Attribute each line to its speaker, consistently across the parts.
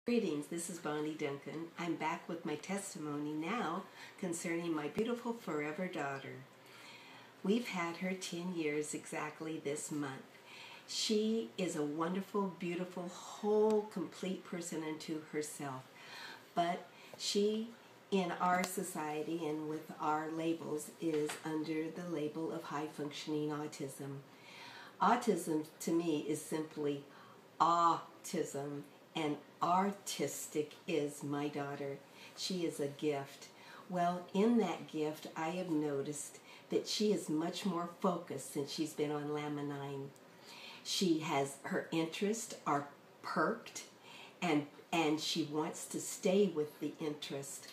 Speaker 1: Greetings, this is Bonnie Duncan. I'm back with my testimony now concerning my beautiful forever daughter. We've had her 10 years exactly this month. She is a wonderful, beautiful, whole, complete person unto herself. But she, in our society and with our labels, is under the label of high-functioning autism. Autism, to me, is simply autism, and autistic is my daughter. She is a gift. Well, in that gift, I have noticed that she is much more focused since she's been on Laminine. She has, her interests are perked, and she wants to stay with the interest.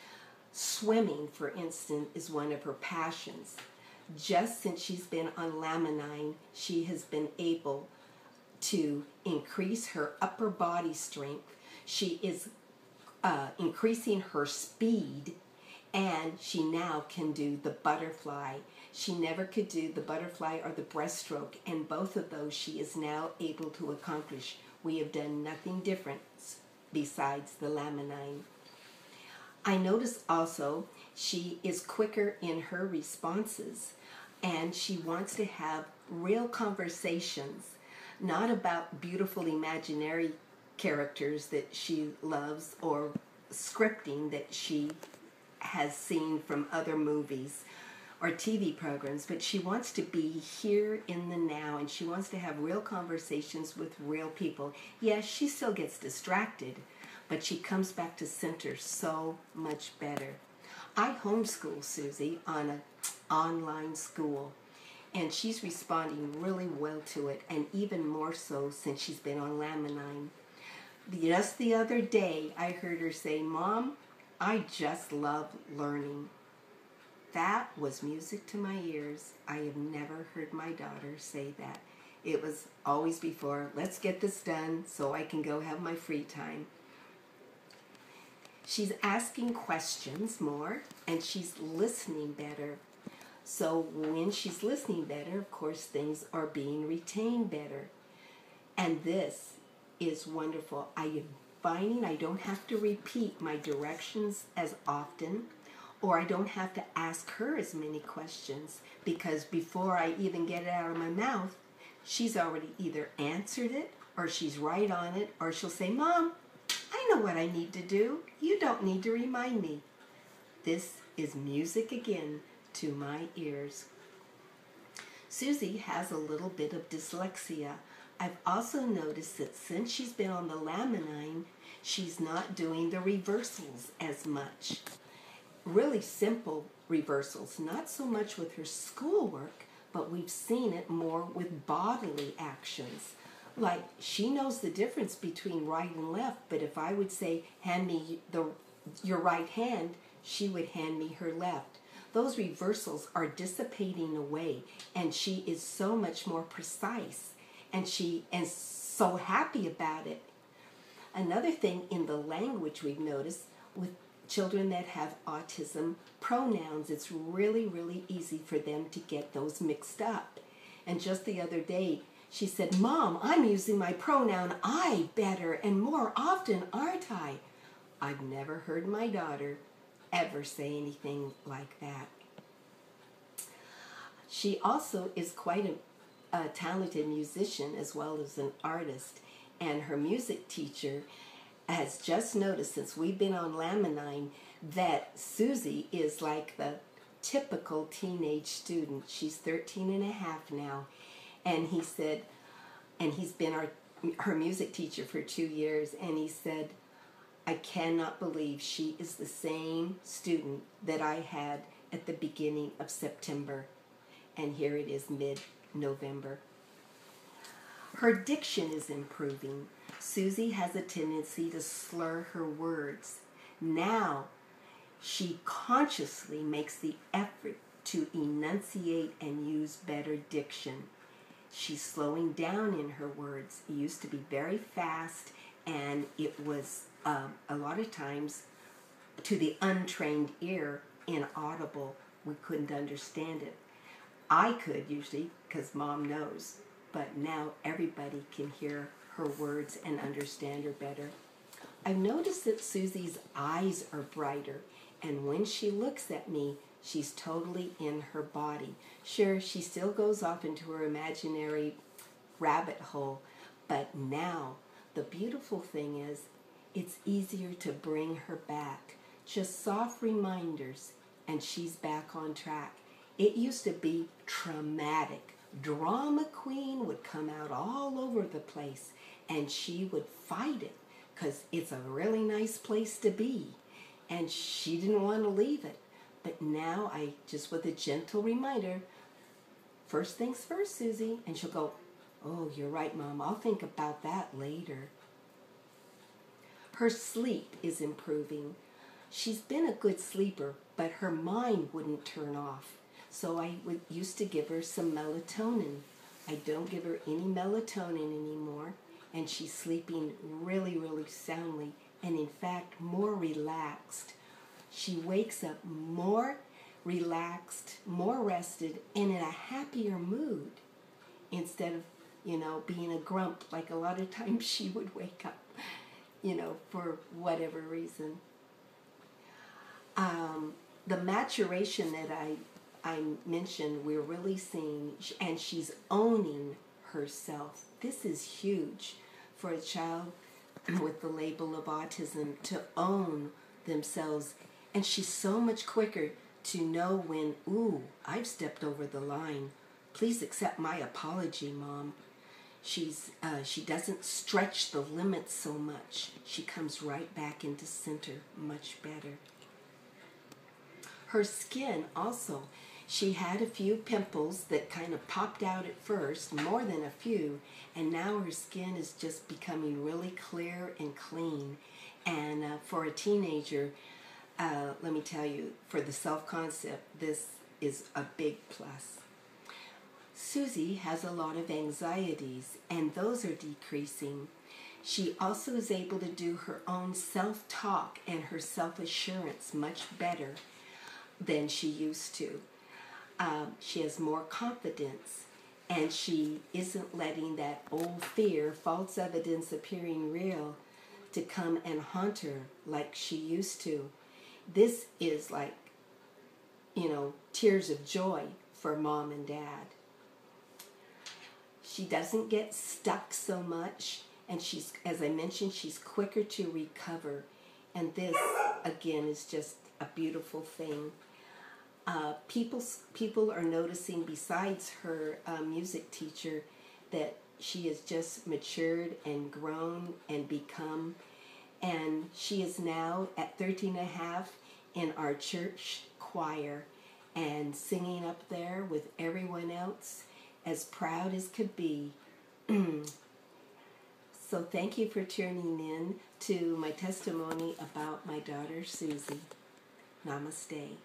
Speaker 1: Swimming, for instance, is one of her passions. Just since she's been on Laminine, she has been able to increase her upper body strength. She is increasing her speed, and she now can do the butterfly. She never could do the butterfly or the breaststroke, and both of those she is now able to accomplish. We have done nothing different besides the Laminine. I notice also she is quicker in her responses, and she wants to have real conversations, not about beautiful imaginary characters that she loves or scripting that she has seen from other movies or TV programs, but she wants to be here in the now, and she wants to have real conversations with real people. Yes, she still gets distracted, but she comes back to center so much better. I homeschool Susie on an online school, and she's responding really well to it, and even more so since she's been on Laminine. Just the other day, I heard her say, "Mom, I just love learning." That was music to my ears. I have never heard my daughter say that. It was always before, let's get this done so I can go have my free time. She's asking questions more, and she's listening better. So when she's listening better, of course, things are being retained better. And this is wonderful. I am finding I don't have to repeat my directions as often, or I don't have to ask her as many questions, because before I even get it out of my mouth, she's already either answered it, or she's right on it, or she'll say, "Mom, I know what I need to do. You don't need to remind me." This is music again to my ears. Susie has a little bit of dyslexia. I've also noticed that since she's been on the Laminine, she's not doing the reversals as much. Really simple reversals, not so much with her schoolwork, but we've seen it more with bodily actions. Like, she knows the difference between right and left, but if I would say, "Hand me your right hand," she would hand me her left. Those reversals are dissipating away, and she is so much more precise, and she is so happy about it. Another thing in the language we've noticed with children that have autism, pronouns, it's really, really easy for them to get those mixed up. And just the other day, she said, "Mom, I'm using my pronoun I better and more often, aren't I?" I've never heard my daughter ever say anything like that. She also is quite a talented musician as well as an artist, and her music teacher has just noticed since we've been on Laminine that Susie is like the typical teenage student. She's 13 and a half now, and he said, and he's been her music teacher for 2 years, and he said, "I cannot believe she is the same student that I had at the beginning of September." And here it is mid-November. Her diction is improving. Susie has a tendency to slur her words. Now, she consciously makes the effort to enunciate and use better diction. She's slowing down in her words. It used to be very fast, and it was a lot of times, to the untrained ear, inaudible. We couldn't understand it. I could usually, because Mom knows, but now everybody can hear her words and understand her better. I've noticed that Susie's eyes are brighter, and when she looks at me, she's totally in her body. Sure, she still goes off into her imaginary rabbit hole, but now the beautiful thing is it's easier to bring her back. Just soft reminders, and she's back on track. It used to be traumatic. Drama queen would come out all over the place, and she would fight it because it's a really nice place to be, and she didn't want to leave it. But now I just, with a gentle reminder, first things first, Susie, and she'll go, oh, you're right, Mom, I'll think about that later. Her sleep is improving. She's been a good sleeper, but her mind wouldn't turn off. So I used to give her some melatonin. I don't give her any melatonin anymore, and she's sleeping really, really soundly, and in fact, more relaxed. She wakes up more relaxed, more rested, and in a happier mood instead of, being a grump like a lot of times she would wake up, for whatever reason. The maturation that I mentioned, we're really seeing, and she's owning herself. This is huge for a child with the label of autism to own themselves. And she's so much quicker to know when, ooh, I've stepped over the line. Please accept my apology, Mom. She doesn't stretch the limits so much. She comes right back into center much better. Her skin also, she had a few pimples that kind of popped out at first, more than a few, and now her skin is just becoming really clear and clean. And for a teenager, let me tell you, for the self-concept, this is a big plus. Susie has a lot of anxieties, and those are decreasing. She also is able to do her own self-talk and her self-assurance much better than she used to. She has more confidence, and she isn't letting that old fear, false evidence appearing real, to come and haunt her like she used to. This is like, tears of joy for Mom and Dad. She doesn't get stuck so much, and she's, as I mentioned, she's quicker to recover. And this, again, is just a beautiful thing. People are noticing, besides her music teacher, that she has just matured and grown and become. And she is now at 13 and a half in our church choir and singing up there with everyone else, as proud as could be. So thank you for tuning in to my testimony about my daughter, Susie. Namaste.